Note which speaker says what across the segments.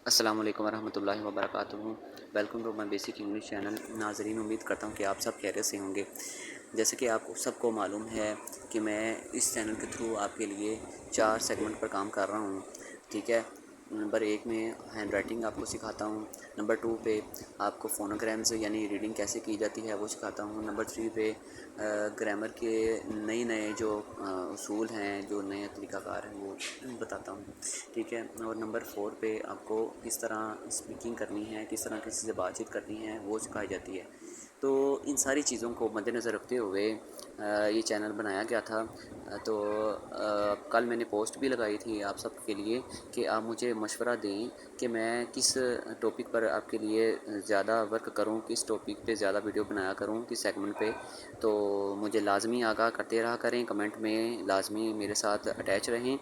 Speaker 1: السلام علیکم ورحمۃ اللہ وبرکاتہ۔ Welcome to my basic English channel. ناظرین، امید کرتا ہوں کہ آپ سب خیریت سے ہوں گے۔ جیسے کہ آپ سب کو معلوم ہے کہ میں اس چینل کے تھرو آپ کے لیے 4 سیگمنٹ پر کام کر رہا ہوں، ٹھیک ہے۔ نمبر 1 میں ہینڈ رائٹنگ آپ کو سکھاتا ہوں۔ نمبر 2 پہ آپ کو فونوگرامز یعنی ریڈنگ کیسے کی جاتی ہے وہ سکھاتا ہوں۔ نمبر 3 پہ گرامر کے نئے جو اصول ہیں، جو نئے طریقہ کار ہیں وہ بتاتا ہوں، ٹھیک ہے۔ اور نمبر 4 پہ آپ کو کس طرح اسپیکنگ کرنی ہے، کس طرح کسی سے بات چیت کرنی ہے وہ سکھائی جاتی ہے۔ تو ان ساری چیزوں کو مد نظر رکھتے ہوئے یہ چینل بنایا گیا تھا۔ تو کل میں نے پوسٹ بھی لگائی تھی آپ سب کے لیے کہ آپ مجھے مشورہ دیں کہ میں کس ٹاپک پر آپ کے لیے زیادہ ورک کروں، کس ٹاپک پہ زیادہ ویڈیو بنایا کروں، کس سیگمنٹ پہ۔ تو مجھے لازمی آگاہ کرتے رہا کریں، کمنٹ میں لازمی میرے ساتھ اٹیچ رہیں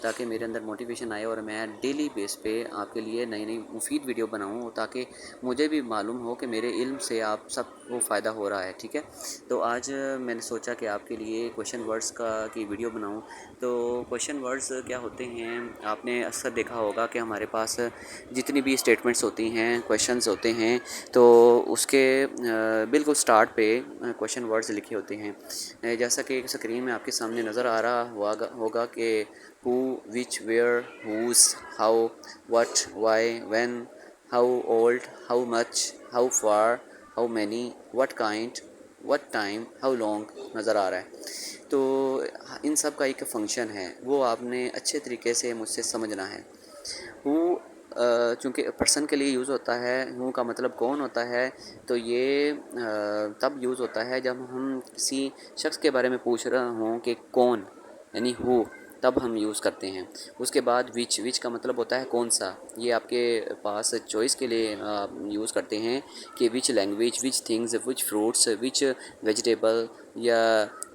Speaker 1: تاکہ میرے اندر موٹیویشن آئے اور میں ڈیلی بیس پہ آپ کے لیے نئی نئی مفید ویڈیو بناؤں، تاکہ مجھے بھی معلوم ہو کہ میرے علم سے آپ سب کو فائدہ ہو رہا ہے، ٹھیک ہے۔ تو آج میں نے سوچا کہ آپ کے لیے کویشچن ورڈز کی ویڈیو بناؤں۔ تو کویشچن ورڈز کیا ہوتے ہیں، آپ نے اکثر دیکھا ہوگا کہ ہمارے پاس جتنی بھی اسٹیٹمنٹس ہوتی ہیں، کویشچنز ہوتے ہیں، تو اس کے بالکل سٹارٹ پہ کویشچن ورڈز لکھے ہوتے ہیں۔ جیسا کہ اسکرین میں آپ کے سامنے نظر آ رہا ہوگا کہ who, which, where, whose, how, what, why, when, how old, how much, how far, how many, what kind, what time, how long نظر آ رہا ہے۔ تو ان سب کا ایک فنکشن ہے، وہ آپ نے اچھے طریقے سے مجھ سے سمجھنا ہے۔ who چونکہ پرسن کے لیے یوز ہوتا ہے، ہوں کا مطلب کون ہوتا ہے، تو یہ تب یوز ہوتا ہے جب ہم کسی شخص کے بارے میں پوچھ رہا ہوں کہ کون، یعنی ہو، تب ہم یوز کرتے ہیں۔ اس کے بعد وچ کا مطلب ہوتا ہے کون سا، یہ آپ کے پاس چوائس کے لیے یوز کرتے ہیں کہ which language, which things, which fruits, which vegetable یا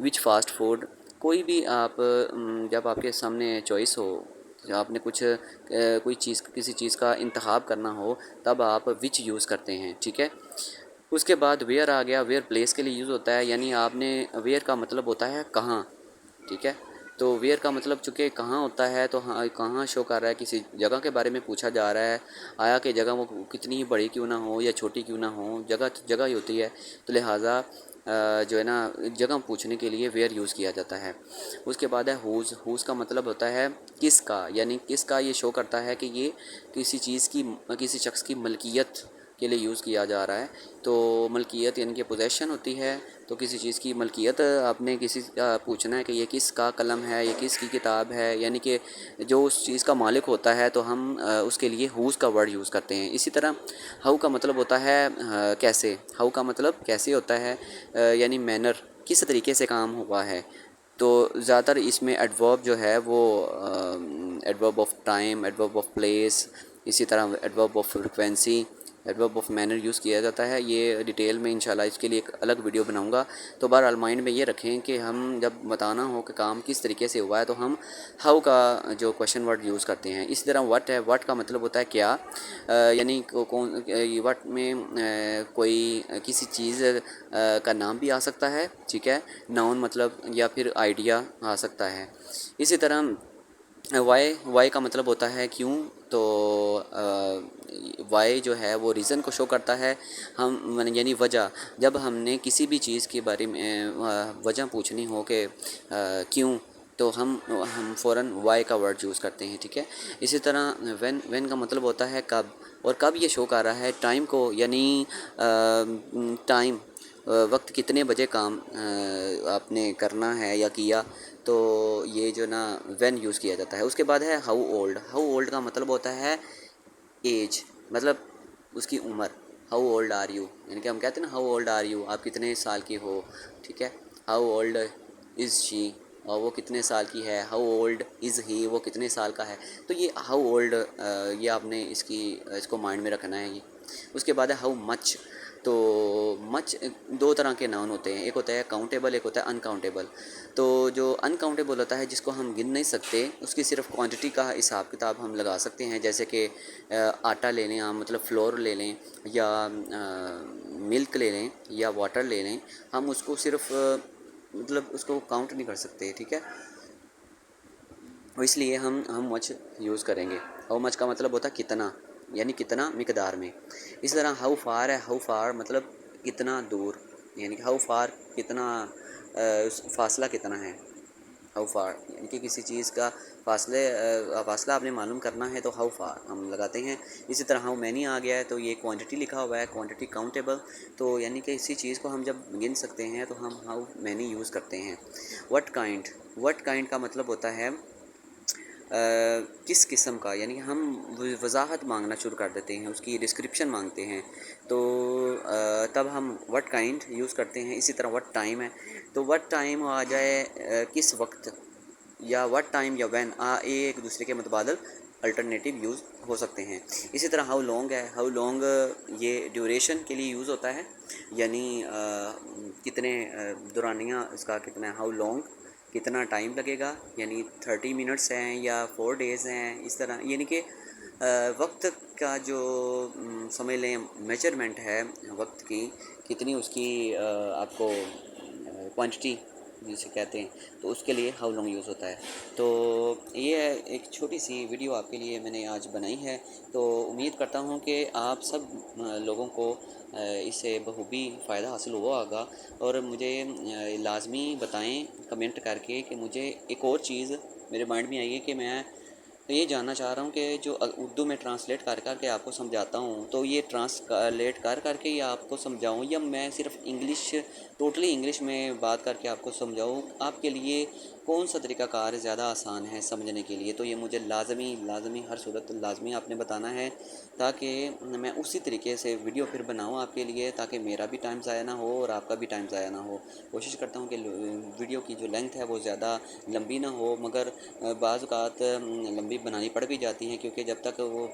Speaker 1: وچ فاسٹ فوڈ۔ کوئی بھی آپ جب آپ کے سامنے چوائس ہو، جب آپ نے کسی چیز کا انتخاب کرنا ہو، تب آپ وچ یوز کرتے ہیں، ٹھیک ہے۔ اس کے بعد ویئر آ گیا۔ ویئر پلیس کے لیے یوز ہوتا ہے، یعنی آپ نے ویئر کا مطلب ہوتا ہے کہاں، ٹھیک ہے۔ تو ویئر کا مطلب چونکہ کہاں ہوتا ہے، تو کہاں شو کر رہا ہے، کسی جگہ کے بارے میں پوچھا جا رہا ہے، آیا کہ جگہ وہ کتنی ہی بڑی کیوں نہ ہو یا چھوٹی کیوں نہ ہو، جگہ ہی ہوتی ہے، تو لہٰذا جو ہے نا جگہ پوچھنے کے لیے ویئر یوز کیا جاتا ہے۔ اس کے بعد ہے ہوز کا مطلب ہوتا ہے کس کا، یعنی کس کا یہ شو کرتا ہے کہ یہ کسی شخص کی ملکیت کے لیے یوز کیا جا رہا ہے۔ تو ملکیت یعنی کہ پوزیشن ہوتی ہے، تو کسی چیز کی ملکیت آپ نے کسی کا پوچھنا ہے کہ یہ کس کا قلم ہے، یہ کس کی کتاب ہے، یعنی کہ جو اس چیز کا مالک ہوتا ہے، تو ہم اس کے لیے ہوز کا ورڈ یوز کرتے ہیں۔ اسی طرح ہاؤ کا مطلب ہوتا ہے کیسے۔ ہاؤ کا مطلب کیسے ہوتا ہے، یعنی مینر، کس طریقے سے کام ہوا ہے۔ تو زیادہ تر اس میں ایڈورب جو ہے وہ adverb of time, adverb of place, اسی طرح adverb of frequency, adverb of manner use کیا جاتا ہے۔ یہ ڈیٹیل میں انشاءاللہ اس کے لیے ایک الگ ویڈیو بناؤں گا۔ تو بہرحال مائنڈ میں یہ رکھیں کہ ہم جب بتانا ہو کہ کام کس طریقے سے ہوا ہے، تو ہم ہاؤ کا جو کویشچن ورڈ یوز کرتے ہیں۔ اسی طرح وٹ ہے، وٹ کا مطلب ہوتا ہے کیا، یعنی وٹ میں کوئی کسی چیز کا نام بھی آ سکتا ہے، ٹھیک ہے، ناؤن مطلب، یا پھر آئیڈیا آ سکتا ہے۔ اسی طرح وائی کا مطلب ہوتا ہے کیوں، تو وائی جو ہے وہ ریزن کو شو کرتا ہے، یعنی وجہ۔ جب ہم نے کسی بھی چیز کے بارے میں وجہ پوچھنی ہو کہ کیوں، تو ہم فوراً وائی کا ورڈ یوز کرتے ہیں، ٹھیک ہے۔ اسی طرح وین کا مطلب ہوتا ہے کب، اور کب یہ شو کر رہا ہے ٹائم کو، یعنی ٹائم، وقت کتنے بجے کام آپ نے کرنا ہے یا کیا، تو یہ جو نا وین یوز کیا جاتا ہے۔ اس کے بعد ہے ہاؤ اولڈ۔ ہاؤ اولڈ کا مطلب ہوتا ہے ایج، مطلب اس کی عمر۔ ہاؤ اولڈ آر یو، یعنی کہ ہم کہتے ہیں نا ہاؤ اولڈ آر یو، آپ کتنے سال کی ہو، ٹھیک ہے۔ ہاؤ اولڈ از شی، اور وہ کتنے سال کی ہے۔ ہاؤ اولڈ از ہی، وہ کتنے سال کا ہے۔ تو یہ ہاؤ اولڈ، یہ آپ نے اس کو مائنڈ میں رکھنا ہے یہ۔ اس کے بعد ہے ہاؤ مچ۔ تو مچ دو طرح کے ناؤن ہوتے ہیں، ایک ہوتا ہے کاؤنٹیبل، ایک ہوتا ہے انکاؤنٹیبل۔ تو جو انکاؤنٹیبل ہوتا ہے، جس کو ہم گن نہیں سکتے، اس کی صرف کوانٹٹی کا حساب کتاب ہم لگا سکتے ہیں، جیسے کہ آٹا لے لیں، مطلب فلور لے لیں، یا ملک لے لیں، یا واٹر لے لیں، ہم اس کو صرف مطلب اس کو کاؤنٹ نہیں کر سکتے، ٹھیک ہے۔ اس لیے ہم مچ یوز کریں گے۔ ہاؤ مچ کا مطلب ہوتا ہے کتنا، یعنی کتنا مقدار میں. اسی طرح ہاؤ فار ہے، ہاؤ فار مطلب کتنا دور، یعنی کہ ہاؤ فار کتنا فاصلہ کتنا ہے. ہاؤ فار یعنی کہ کسی چیز کا فاصلہ آپ نے معلوم کرنا ہے تو ہاؤ فار ہم لگاتے ہیں. اسی طرح ہاؤ مینی آ گیا ہے تو یہ کوانٹٹی لکھا ہوا ہے، کوانٹٹی کاؤنٹیبل، تو یعنی کہ اسی چیز کو ہم جب گن سکتے ہیں تو ہم ہاؤ مینی یوز کرتے ہیں. وٹ کائنڈ کا مطلب ہوتا ہے کس قسم کا، یعنی کہ ہم وضاحت مانگنا شروع کر دیتے ہیں، اس کی ڈسکرپشن مانگتے ہیں، تو تب ہم وٹ کائنڈ یوز کرتے ہیں. اسی طرح وٹ ٹائم ہے تو وٹ ٹائم آ جائے کس وقت، یا وٹ ٹائم یا وین ایک دوسرے کے متبادل الٹرنیٹیو یوز ہو سکتے ہیں. اسی طرح ہاؤ لانگ ہے، ہاؤ لانگ یہ ڈیوریشن کے لیے یوز ہوتا ہے، یعنی کتنے دورانیہ اس کا کتنا ہے، ہاؤ لانگ کتنا ٹائم لگے گا، یعنی 30 منٹس ہیں یا 4 days ہیں. اس طرح یعنی کہ وقت کا جو سمجھ لیں میجرمنٹ ہے وقت کی، کتنی اس کی آپ کو کوانٹٹی جسے کہتے ہیں، تو اس کے لیے ہاؤ لانگ یوز ہوتا ہے. تو یہ ایک چھوٹی سی ویڈیو آپ کے لیے میں نے آج بنائی ہے، تو امید کرتا ہوں کہ آپ سب لوگوں کو اس سے بخوبی فائدہ حاصل ہوا ہوگا. اور مجھے لازمی بتائیں کمنٹ کر کے کہ مجھے ایک اور چیز میرے مائنڈ میں آئی ہے کہ میں یہ جاننا چاہ رہا ہوں کہ جو اردو میں ٹرانسلیٹ کر کے آپ کو سمجھاتا ہوں، تو یہ ٹرانسلیٹ کر کے یا آپ کو سمجھاؤں، یا میں صرف ٹوٹلی انگلش میں بات کر کے آپ کو سمجھاؤں، آپ کے لیے کون سا طریقہ کار زیادہ آسان ہے سمجھنے کے لیے. تو یہ مجھے لازمی ہر صورت لازمی آپ نے بتانا ہے، تاکہ میں اسی طریقے سے ویڈیو پھر بناؤں آپ کے لیے، تاکہ میرا بھی ٹائم ضائع نہ ہو اور آپ کا بھی ٹائم ضائع نہ ہو. کوشش کرتا ہوں کہ ویڈیو کی جو لینتھ ہے وہ زیادہ لمبی نہ ہو، مگر بعض اوقات لمبی بنانی پڑ بھی جاتی ہیں، کیونکہ جب تک وہ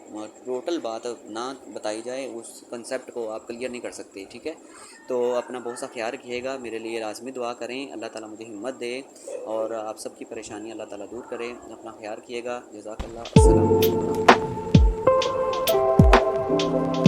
Speaker 1: ٹوٹل بات نہ بتائی جائے اس کنسیپٹ کو آپ کلیئر نہیں کر سکتے. ٹھیک ہے، تو اپنا بہت سا خیال رکھیے گا، میرے لیے لازمی دعا کریں، اللہ تعالیٰ مجھے ہمت دے اور آپ سب کی پریشانی اللہ تعالیٰ دور کرے. اپنا خیال رکھیے گا. جزاک اللہ. السلام علیکم ورحمۃ اللہ.